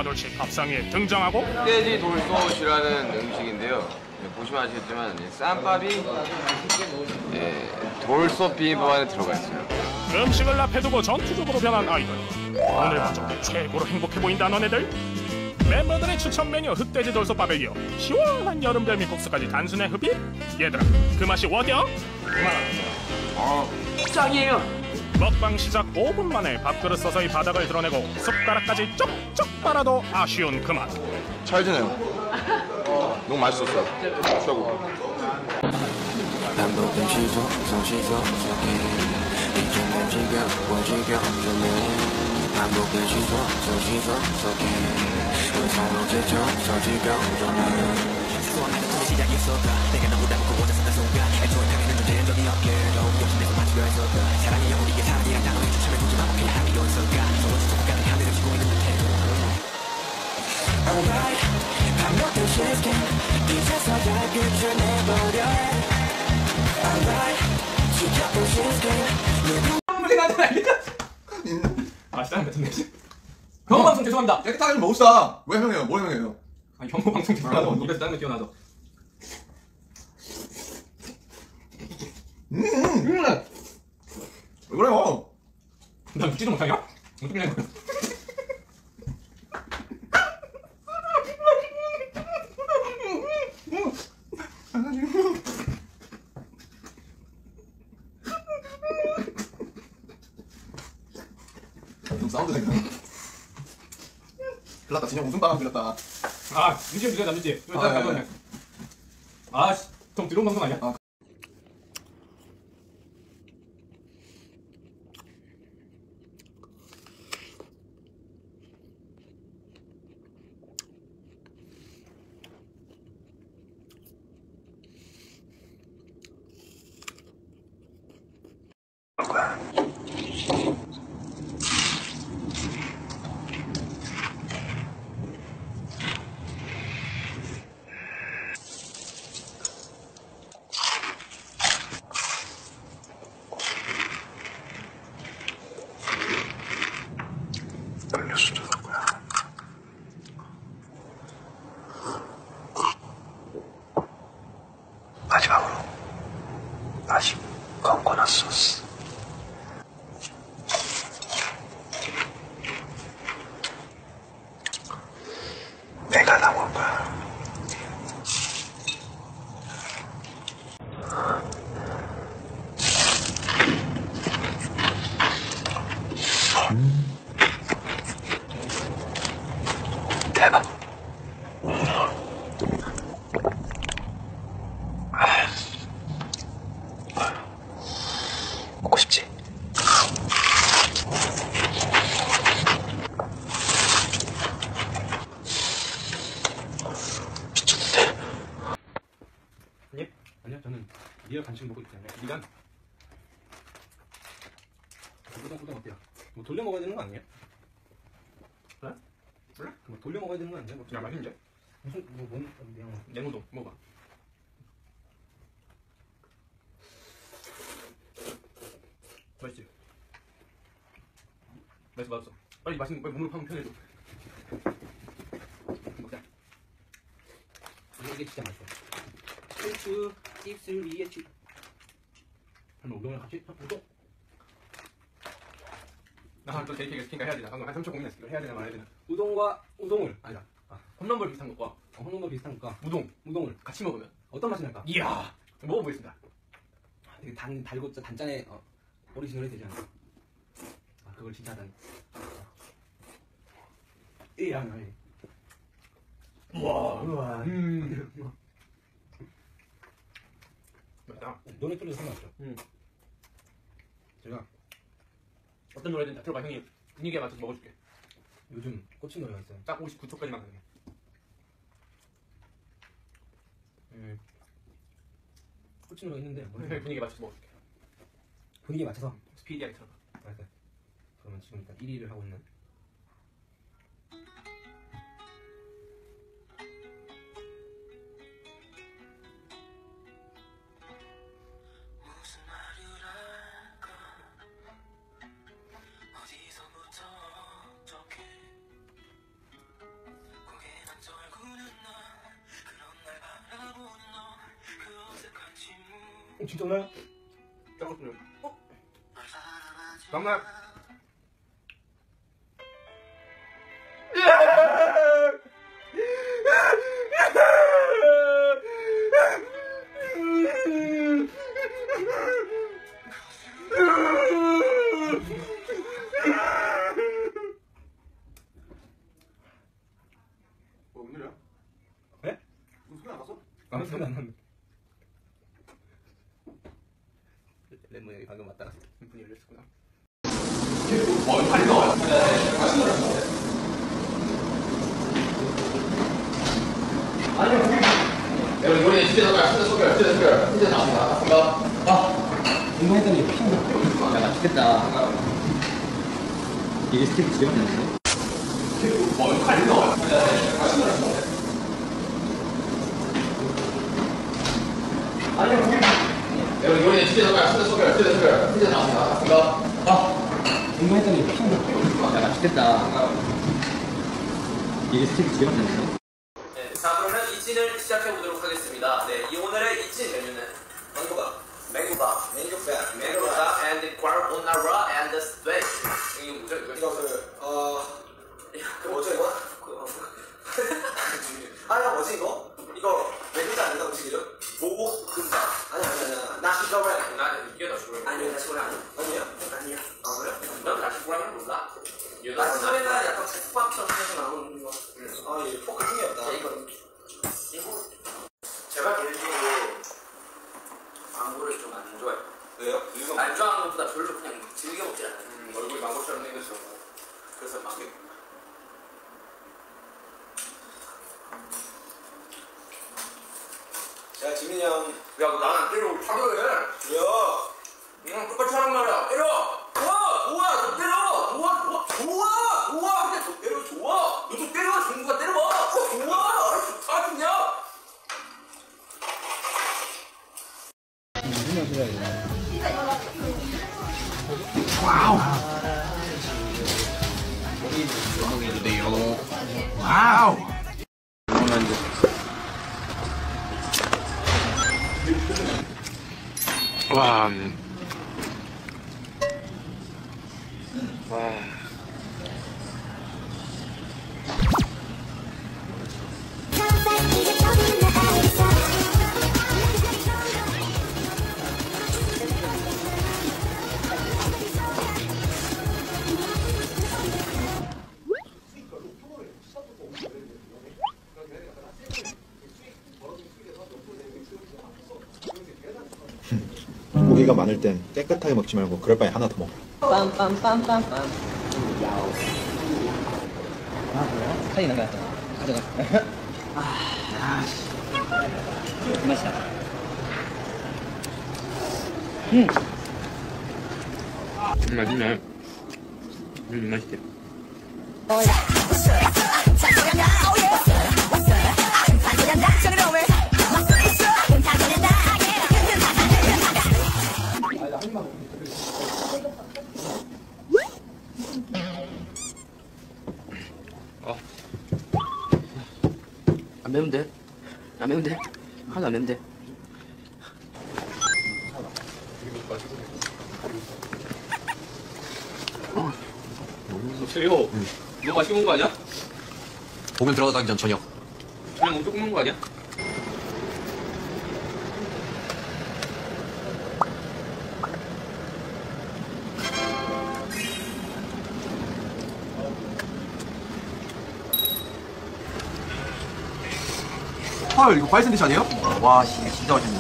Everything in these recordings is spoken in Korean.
하나둘씩 밥상에 등장하고 흑돼지 돌솥이라는 음식인데요. 보시면 아시겠지만 쌈밥이 돌솥 비빔밥 안에 들어가 있어요. 음식을 앞에 두고 전투적으로 변한 아이들. 오늘마저 최고로 행복해 보인다 너네들. 멤버들의 추천 메뉴 흑돼지 돌솥밥에 이어 시원한 여름 별미국수까지 단순해 흡입? 얘들아 그 맛이 어때요? 짱이에요. 먹방 시작 5분 만에 밥그릇 서서히 바닥을 드러내고 숟가락까지 쪽쪽 빨아도 아쉬운 그 맛. 찰지네요. 너무 맛있었어요. 최고. 반복된 시도 속에 이제는 지겨워지면 반복된 시도 속에 우리 서로 지쳐지면 추억하는 그 시작이 있었다. 내가 너무 닮고 원했었던 순간 애초에 당연한 존재인 적이 없게도 욕심내서 맞추려 했었다. 사랑이 우리의 사랑이란 단어에 추첨해 보지 마. 그냥 함이 있었까 서로 지쳐가는 하늘을 지고 있는 듯해. Alright 반복된 시스템 이제서야 끝을 내버려 해. Alright 지켜본 시스템 아무 생각도 안 나. 아, 짠 같은데. 혐오 방송 죄송합니다. 깨끗하게 먹읍시다. 왜 형해요? 뭘 형해요? 아니, 혐오 방송 죄송하다고 입에서 짠거 튀어나와서. 왜 그래요? 나 묻지도 못하냐? 어떻게 된 거야? 좀 사운드 생각. 큰일났다. 진영 웃음바람 들렸다. 아, 눈치 주세요, 남준씨. 예. 아, 씨. 좀 들어온 방송 아니야? 마지막으로 아직 코코넛 소스. 내가 다 먹을 거야. 대박. 먹고 싶지? 미쳤는데? 아니? 아니요, 저는 리얼 간식 먹고 있기 때문에 미간 꾸덕꾸덕 어때요? 뭐 돌려 먹어야 되는 거 아니에요? 그래? 그래? 뭐 돌려 먹어야 되는 거 아니에요? 야, 맛있는데? 무슨 뭔 냉우동 먹어봐. 맛있지? 맛있어. 빨리 맛있는 거 빨리 몸으로 한번 표현해줘. 먹자. 이게 진짜 맛있어. 칠수 입술이에 칠. 한번 우동이랑 같이 우동. 또 데이트가 스킨가 해야 되나? 방금 한 3초 고민했어. 이거 해야 되나 말아야 되나? 우동과 우동을 아니다. 홈런볼 비슷한 것과 홈런볼 비슷한 것과 우동을 같이 먹으면 어떤 맛이 날까? 이야, 먹어보겠습니다. 되게 달고 단짠에 오리지널이 되지 않나? 아, 그걸 진짜 하다니. 이야, 나이. 우와. 맞다. 노래 틀려서 상관없죠. 제가 어떤 노래든 다 들어봐. 형이 분위기에 맞춰서 먹어줄게. 요즘 꽂힌 노래가 있어요. 딱 59초까지만 가능해. 꽂힌 노래가 있는데 분위기에 맞춰서 먹어줄게. 분위기에 맞춰서 스피디하게 틀어봐. 알았어요. 그러면 지금 일단 1위를 하고 있는 진짜 오나요? 짜거든요. 다음날. 뭐 오늘이야? 네? 무슨 소리 안 났어? 아무 소리 안 나는데. 랩몬 형이 방금 왔다가 문이 열렸구나. 여러분 요리 진짜 소결 진짜 나옵니다. 운동했더니 핀다. 야, 맛있겠다. 이게 스테이크 진짜 맛있는데? 여러분 요리 진짜 소결 진짜 나옵니다. 운동했더니 핀다. 야, 맛있겠다. 이게 스테이크 진짜 맛있는데? 네, 자 그러면 이진을 시작해 보도록 하겠습니다. 네, 이 오늘의 이진 메뉴는 맹구밥, and carbonara and steak. 이게 뭐죠? 그 뭐죠 이거? 이거 뭐지 이거? 이거 메뉴가 아닌가 음식 이름? 모국금밥. 아니야. 나시고랭. 나 이게 더 좋아요. 아니요 나시고랭 아니야. 아니야. 아 그래? 넌 나시고랑을 몰라? 나시고랭은 약간 국밥처럼 해서 나오는 거. 아이 포크 흥미없다. 이거 제가 개인적으로 망고를 좀 안 좋아해요. 왜요? 안 좋아하는 것보다 별로 그냥 즐겨 먹지 않아요. 얼굴이 망고처럼 생겼어. 그래서 막 야 지민이 형. 야, 너 나는 안 때리고 차려해. 왜요? 그냥 똑같이 하는 말이야. 때려. 좋아. 너 때려. 좋아. 근데 너 때려 좋아. 너도 때려. 중구가 때려봐. 좋아. 좋다 좋냐? 와. 고기가 많을 땐 깨끗하게 먹지 말고 그럴 바에 하나 더 먹어. 빰빰빰빰빰. 사이 나가. 가져가. 그 맛이야. 맛있네. 맛있대. 안 매운데? 안 매운데? 하나도 안 매운데? 세요. 너 맛있게 먹은 거 아니야? 공연 들어가기 전 저녁. 그냥 엄청 먹는 거 아니야? 헐 이거 과일 샌드위치 아니에요? 와 이게 진짜 맛있네.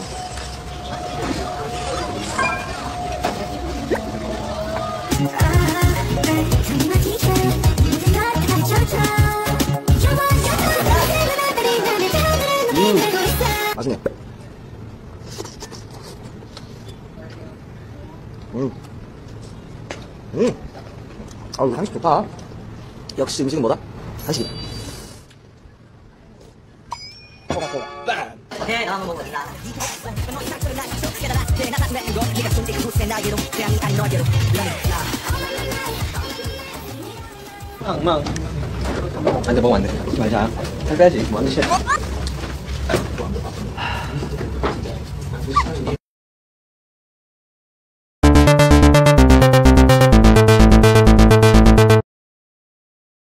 맛있네. 아우 한식 좋다. 역시 음식은 뭐다? 한식이다. 망. 안 돼, 먹으면 안 돼. 먹지 말자. 살 빼야지. 뭐 하는 짓이야.